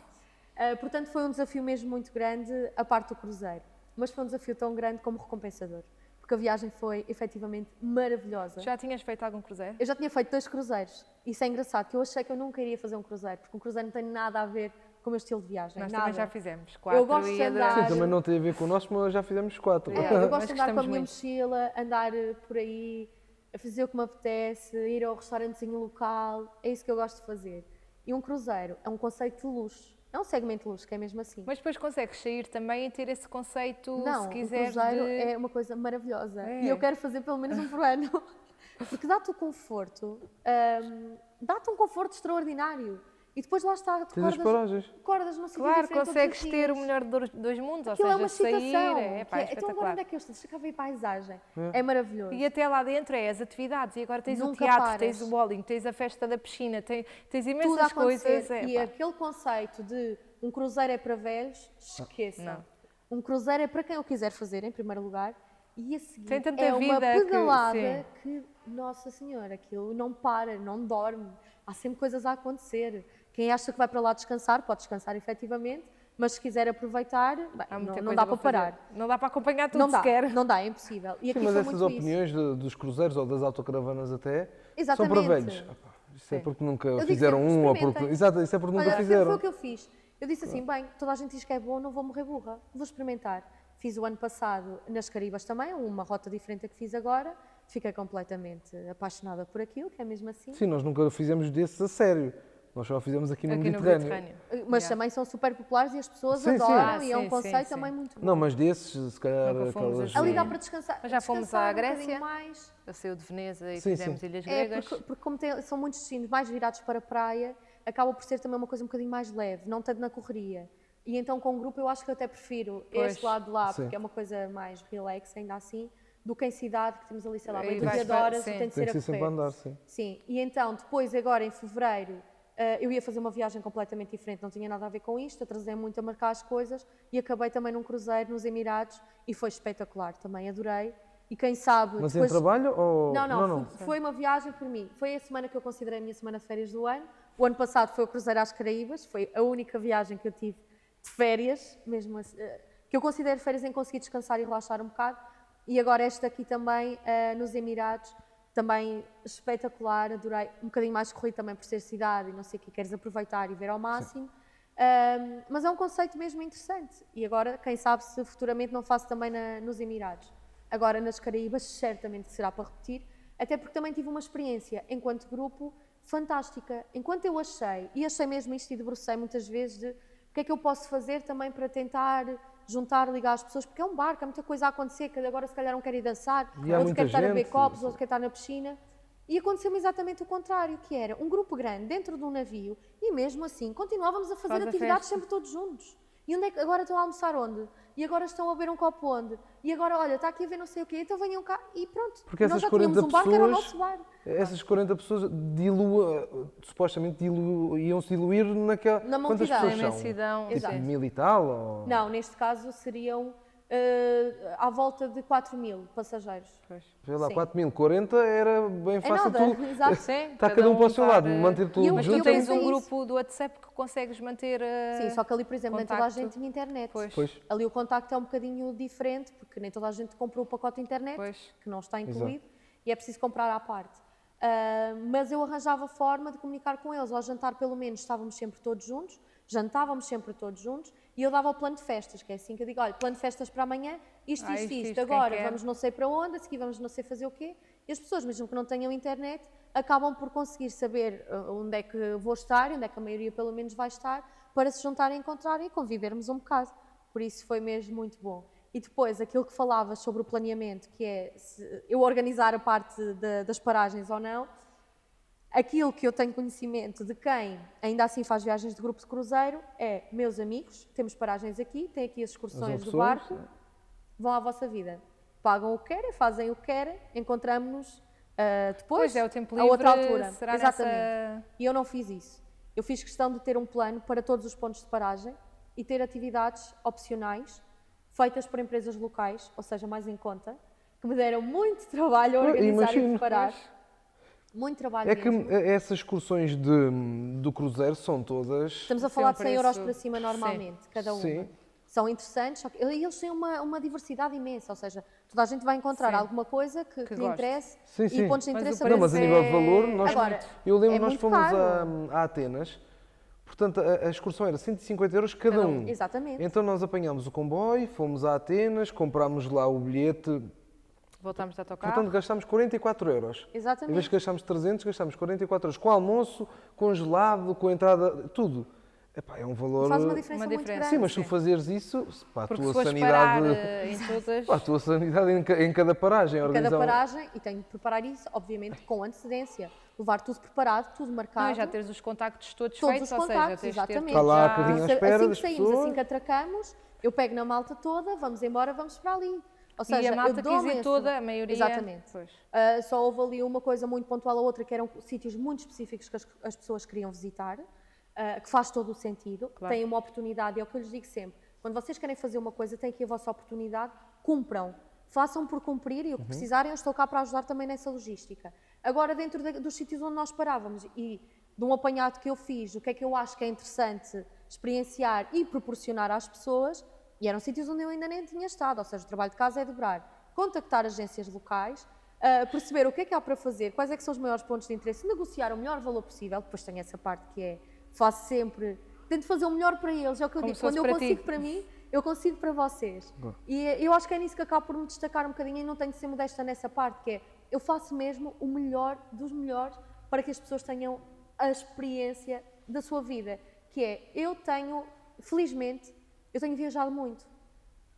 Portanto, foi um desafio mesmo muito grande a parte do cruzeiro. Mas foi um desafio tão grande como recompensador. porque a viagem foi efetivamente maravilhosa. Já tinhas feito algum cruzeiro? Eu já tinha feito 2 cruzeiros. Isso é engraçado, que eu achei que eu nunca iria fazer um cruzeiro, porque um cruzeiro não tem nada a ver com o meu estilo de viagem. Nós nada. também já fizemos 4 gosto de e andar- adoramos. Sim, também não tem a ver com o nosso, mas já fizemos 4. Eu gosto Mas de andar com a gostamos minha muito. mochila, andar por aí, a fazer o que me apetece, ir ao restaurantezinho local, é isso que eu gosto de fazer. E um cruzeiro é um conceito de luxo, é um segmento de luxo, que é mesmo assim. Mas depois consegues sair também e ter esse conceito, Não, se o quiseres, cruzeiro de... é uma coisa maravilhosa É. e eu quero fazer pelo menos um por ano, porque dá-te o conforto, dá-te um conforto extraordinário. E depois lá está, tu Tens as paragens. acordas num sítio Claro, diferente todos consegues os ter o dias. melhor dos 2 mundos, Aquilo ou é uma seja, sair, excitação. pá, é Então agora espetacular. onde é que eu estou? Deixa cá ver paisagem. É maravilhoso. E até lá dentro é as atividades, e agora tens o Nunca teatro, paras. tens o bowling, tens a festa da piscina, tens Tudo a imensas acontecer. coisas. E pá. aquele conceito de um cruzeiro é para velhos, esqueçam. Não. Um cruzeiro é para quem o quiser fazer, em primeiro lugar. E a seguir Tem tanta é uma vida que- pedalada que, Nossa Senhora, aquilo não para, não dorme. Há sempre coisas a acontecer. Quem acha que vai para lá descansar, pode descansar efetivamente, mas se quiser aproveitar, bem, Há muita não coisa dá para fazer. parar. Não dá para acompanhar tudo Não dá, sequer. não dá, é impossível. E Sim, aqui mas foi essas muito opiniões dos cruzeiros ou das autocaravanas até Exatamente. são para velhos. Ah, pá, isso é Sim. porque nunca digo fizeram sempre, um ou porque... experimentem. Exato, isso é porque nunca Olha, foi fizeram. o que eu fiz. Eu disse assim, bem, toda a gente diz que é bom, não vou morrer burra, vou experimentar. Fiz o ano passado nas Caribas também, uma rota diferente da que fiz agora. Fiquei completamente apaixonada por aquilo, que é mesmo assim. Sim, nós nunca fizemos desses a sério. Nós só fizemos aqui no Aqui no Mediterrâneo. Mediterrâneo. Mas Yeah. também são super populares e as pessoas Sim, sim. adoram e é Sim, um conceito sim, também sim. muito bom. Não, mas desses, se calhar, Nunca fomos aquelas... assim. Ali dá para descansar. Mas já fomos descansar à um bocadinho Grécia. mais. Eu saí de Veneza e Sim, fizemos sim. Ilhas É, Gregas. porque como são muitos destinos mais virados para a praia, acaba por ser também uma coisa um bocadinho mais leve, não tanto na correria. E então com o grupo eu acho que eu até prefiro Pois. este lado de lá, Sim. porque é uma coisa mais relax ainda assim, do que em cidade, que temos ali, sei lá, E meio vais dia de para- horas sim. e tem de Tem ser que a ser sempre a correr. andar, sim. Sim, e então depois agora em fevereiro eu ia fazer uma viagem completamente diferente, não tinha nada a ver com isto, atrasei muito a marcar as coisas e acabei também num cruzeiro nos Emirados e foi espetacular, também adorei. E quem sabe Mas depois... em trabalho ou... Não, foi uma viagem por mim. Foi a semana que eu considerei a minha semana de férias do ano. O ano passado foi o Cruzeiro às Caraíbas, foi a única viagem que eu tive de férias, mesmo assim, que eu considero férias em conseguir descansar e relaxar um bocado. E agora esta aqui também, nos Emirados, também espetacular, adorei. Um bocadinho mais corrido também por ser cidade e não sei o que, queres aproveitar e ver ao máximo. Mas é um conceito mesmo interessante. E agora, quem sabe se futuramente não faço também nos Emirados. Agora, nas Caraíbas, certamente será para repetir, até porque também tive uma experiência, enquanto grupo, fantástica. Enquanto eu achei, e achei mesmo isto e debrucei muitas vezes de o que é que eu posso fazer também para tentar juntar, ligar as pessoas, porque é um barco, há muita coisa a acontecer, cada agora se calhar um quer ir dançar, E há outro muita quer estar a beber gente. copos, outro quer estar na piscina. E aconteceu-me exatamente o contrário, que era um grupo grande dentro de um navio e mesmo assim continuávamos a fazer Faz a atividades festa. sempre todos juntos. E onde é que agora estão a almoçar onde? E agora estão a beber um copo onde? E agora, olha, está aqui a ver não sei o quê, então venham cá e pronto. Porque Nós essas já tínhamos 40 um bar que era o pessoas- nosso bar. Essas 40 pessoas supostamente iam-se diluir naquela... Na Quantas multidão. pessoas Na são? imensidão. Tipo, Exato. 1000 e tal? Ou... Não, neste caso seriam à volta de 4.000 passageiros. Pois. Sei lá, Sim. 4040 era bem É fácil. nada, Tu... exato. Sim, Está cada um para o seu lado, estar, manter tudo E eu- Mas junto. tu tens pensei um isso. grupo do WhatsApp que consegues manter. Sim, só que ali, por exemplo, nem toda a contacto. gente tinha internet. Pois. Pois. Ali o contacto é um bocadinho diferente, porque nem toda a gente comprou o pacote de internet, Pois. que não está incluído, e é preciso comprar à parte. Mas eu arranjava forma de comunicar com eles. Ao jantar, pelo menos, estávamos sempre todos juntos, jantávamos sempre todos juntos, e eu dava o plano de festas, que é assim que eu digo, olha, plano de festas para amanhã, isto, isto, quem agora quer. vamos não sei para onde, a seguir vamos não sei fazer o quê, e as pessoas, mesmo que não tenham internet, acabam por conseguir saber onde é que vou estar, onde é que a maioria pelo menos vai estar, para se juntarem, encontrarem e convivermos um bocado. Por isso foi mesmo muito bom. E depois, aquilo que falavas sobre o planeamento, que é se eu organizar a parte das paragens ou não, aquilo que eu tenho conhecimento de quem ainda assim faz viagens de grupo de cruzeiro é meus amigos, temos paragens aqui, tem aqui as excursões do opções, barco, vão à vossa vida. Pagam o que querem, fazem o que querem, encontramos-nos depois, Pois é, o tempo a livre outra altura. será Exatamente. nessa... E eu não fiz isso. Eu fiz questão de ter um plano para todos os pontos de paragem e ter atividades opcionais feitas por empresas locais, ou seja, mais em conta, que me deram muito trabalho a organizar e imagino. preparar. Muito trabalho É que mesmo. essas excursões do cruzeiro são todas... Estamos a falar de Tem um 100 euros preço- para cima normalmente, cada uma. Sim. são interessantes, só que eles têm uma diversidade imensa, ou seja, toda a gente vai encontrar Sim. alguma coisa que lhe goste. interesse Sim, e sim. pontos de Mas interesse. o Não, mas a nível de valor, Agora, eu lembro é que nós muito fomos caro. a Atenas, portanto a excursão era 150 euros cada um. Exatamente. Então nós apanhámos o comboio, fomos a Atenas, comprámos lá o bilhete, Voltámos de autocarro. portanto gastámos 44 euros. Em Exatamente. vez de gastarmos 300, gastámos 44 euros com almoço, com gelado, com entrada, tudo. Epá, é um valor... Faz uma diferença Uma muito diferença. grande. Sim, mas se tu Sim. fazeres isso, para a Porque tua se fores sanidade... parar em todas... Para a tua sanidade em cada paragem. Cada organizar paragem, e tenho de preparar isso, obviamente, com antecedência. Levar tudo preparado, tudo marcado. Não, e já teres os contactos todos Todos feitos, os ou seja, contactos, tens de ter exatamente. Está lá a já- carrinha à espera Assim que das saímos, pessoas. assim que atracamos, eu pego na malta toda, vamos embora, vamos para ali. Ou seja, E a malta eu quis dou-me ir esse- toda, a maioria... Exatamente. Pois. Só houve ali uma coisa muito pontual ou outra, que eram sítios muito específicos que as pessoas queriam visitar, que faz todo o sentido, Claro. têm uma oportunidade, é o que eu lhes digo sempre. Quando vocês querem fazer uma coisa, têm aqui a vossa oportunidade, cumpram. Façam por cumprir e o que precisarem, eu estou cá para ajudar também nessa logística. Agora, dentro dos sítios onde nós parávamos e de um apanhado que eu fiz, o que é que eu acho que é interessante experienciar e proporcionar às pessoas, e eram sítios onde eu ainda nem tinha estado, ou seja, o trabalho de casa é dobrar, contactar agências locais, perceber o que é que há para fazer, quais é que são os maiores pontos de interesse, negociar o melhor valor possível, depois tem essa parte que é, faço sempre, tento fazer o melhor para eles, é o que eu Como digo, se fosse quando eu para ti. consigo para mim, eu consigo para vocês. E eu acho que é nisso que acabo por me destacar um bocadinho e não tenho de ser modesta nessa parte, que é, eu faço mesmo o melhor dos melhores para que as pessoas tenham a experiência da sua vida, que é, felizmente, eu tenho viajado muito.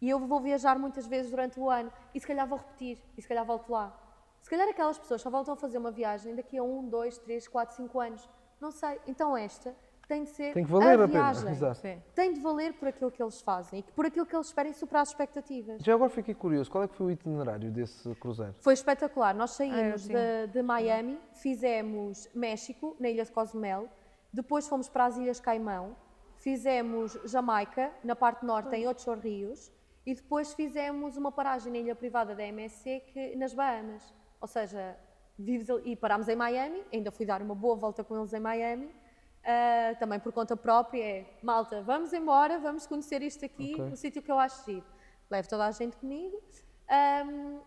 E eu vou viajar muitas vezes durante o ano e se calhar vou repetir, e se calhar volto lá. Se calhar aquelas pessoas só voltam a fazer uma viagem daqui a 1, 2, 3, 4, 5 anos. Não sei. Então esta tem de ser Tem que valer a pena. viagem. Exato. Sim. Tem de valer por aquilo que eles fazem e por aquilo que eles esperem superar as expectativas. Já agora fiquei curioso, qual é que foi o itinerário desse cruzeiro? Foi espetacular. Nós saímos sim. de Miami, fizemos México, na Ilha de Cozumel, depois fomos para as Ilhas Caimão, fizemos Jamaica, na parte norte, em Ocho Rios, e depois fizemos uma paragem na ilha privada da MSC, nas Bahamas. Ou seja, e parámos em Miami, ainda fui dar uma boa volta com eles em Miami, também por conta própria, malta, vamos embora, vamos conhecer isto aqui, Ok. um sítio que eu acho giro. Levo toda a gente comigo.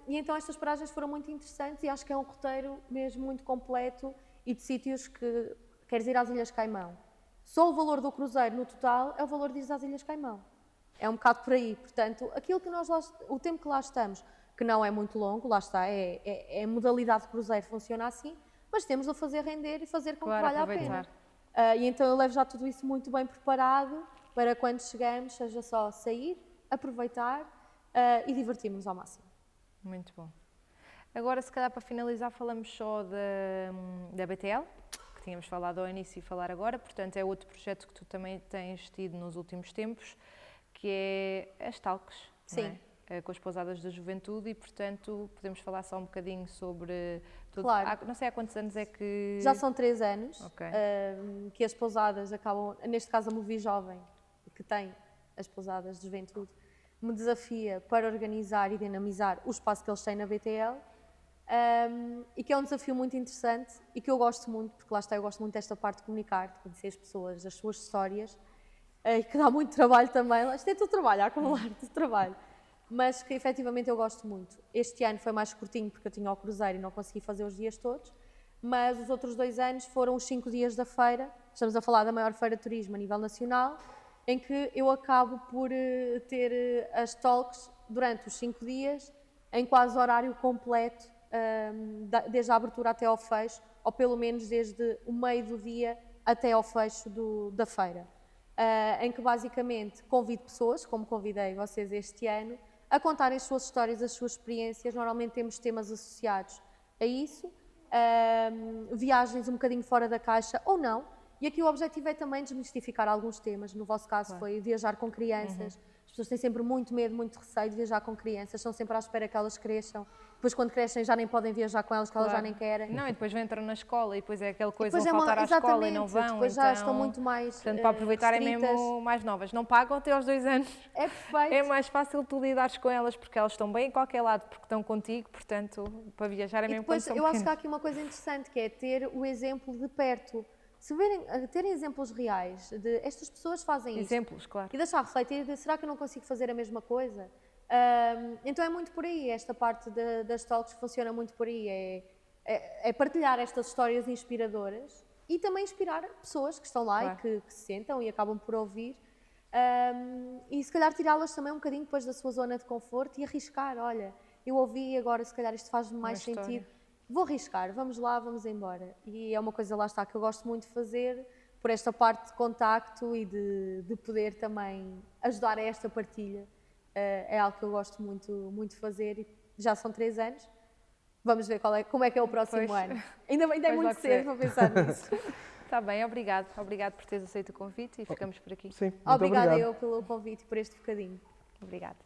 E então estas paragens foram muito interessantes e acho que é um roteiro mesmo muito completo e de sítios que queres ir às Ilhas Caimão. Só o valor do cruzeiro no total é o valor de ir às Ilhas Caimão. É um bocado por aí. Portanto, aquilo que o tempo que lá estamos, que não é muito longo, lá está, a modalidade de cruzeiro funciona assim, mas temos de o fazer render e fazer com Claro, que valha a pena. aproveitar. E então eu levo já tudo isso muito bem preparado para quando chegamos, seja só sair, aproveitar e divertirmos ao máximo. Muito bom. Agora, se calhar, para finalizar, falamos só da BTL, que tínhamos falado ao início e falar agora. Portanto, é outro projeto que tu também tens tido nos últimos tempos, que é as talks, não Sim. é? Com as pousadas da juventude e, portanto, podemos falar só um bocadinho sobre... tudo. Claro. Não sei há quantos anos é que... Já são 3 anos Ok. que as pousadas acabam, neste caso a Movi Jovem, que tem as pousadas de juventude, me desafia para organizar e dinamizar o espaço que eles têm na BTL e que é um desafio muito interessante e que eu gosto muito, porque lá está, eu gosto muito desta parte de comunicar, de conhecer as pessoas, as suas histórias, e que dá muito trabalho também, isto é tudo trabalho, a acumular tudo trabalho, mas que efetivamente eu gosto muito. Este ano foi mais curtinho porque eu tinha o cruzeiro e não consegui fazer os dias todos, mas os outros 2 anos foram os 5 dias da feira, estamos a falar da maior feira de turismo a nível nacional, em que eu acabo por ter as talks durante os 5 dias, em quase horário completo, desde a abertura até ao fecho, ou pelo menos desde o meio do dia até ao fecho da feira. Em que basicamente convido pessoas, como convidei vocês este ano, a contarem as suas histórias, as suas experiências. Normalmente temos temas associados a isso, viagens um bocadinho fora da caixa ou não. E aqui o objetivo é também desmistificar alguns temas. No vosso caso foi viajar com crianças. As pessoas têm sempre muito medo, muito receio de viajar com crianças, estão sempre à espera que elas cresçam. Depois, quando crescem, já nem podem viajar com elas, que elas já nem querem. Não, e depois entram na escola e depois é aquela coisa, Depois vão faltar à escola e não exatamente, vão. depois então, já estão muito mais portanto, para aproveitar é restritas. mesmo mais novas. Não pagam até aos 2 anos. É perfeito. É mais fácil tu lidares com elas porque elas estão bem em qualquer lado, porque estão contigo, portanto, para viajar é E mesmo depois quando são eu acho que há pequenas. aqui uma coisa interessante, que é ter o exemplo de perto. se terem exemplos reais de estas pessoas fazem isto. Exemplos, claro. E deixar refletir de será que eu não consigo fazer a mesma coisa? Então é muito por aí, esta parte das talks funciona muito por aí, é partilhar estas histórias inspiradoras e também inspirar pessoas que estão lá Claro. e que se sentam e acabam por ouvir e se calhar tirá-las também um bocadinho depois da sua zona de conforto e arriscar, olha, eu ouvi agora se calhar isto faz-me mais sentido, vou arriscar, vamos lá, vamos embora. E é uma coisa, lá está, que eu gosto muito de fazer, por esta parte de contacto e de poder também ajudar a esta partilha. É algo que eu gosto muito de fazer e já são 3 anos. Vamos ver como é que é o próximo ano. Ainda é muito cedo para pensar nisso. Está bem, obrigado. Obrigado por teres aceito o convite e ficamos por aqui. Sim, muito Obrigada obrigado. eu pelo convite e por este bocadinho. Obrigada.